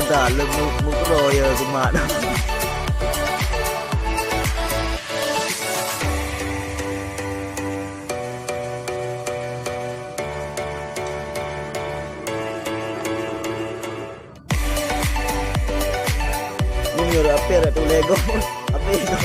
dalam mukro ya kemana. Ini nyuruh apa ya tuh Lego. Apa itu?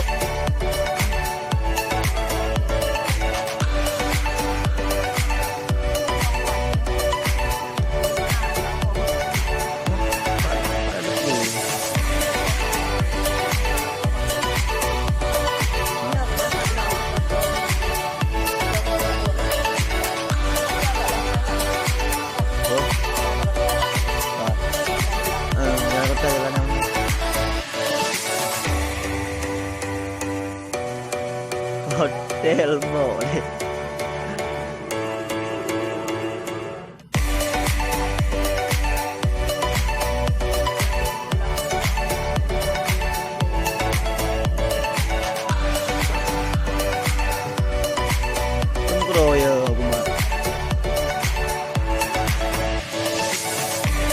Hotel mo ni. Kroyo kuma.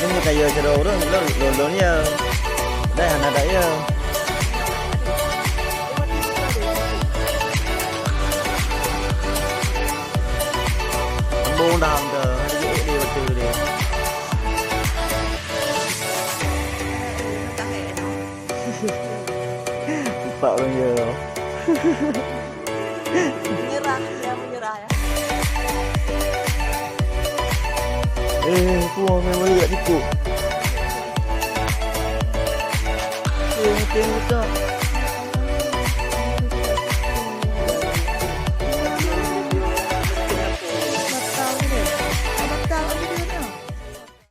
Ini kayak jero orang lolonnya. Đây hẳn là đấy buông đòn cờ dễ đi vào từ đi Pak orang ya. Menyerah, dia menyerah ya. Puang memang lihat itu. Tengok tak.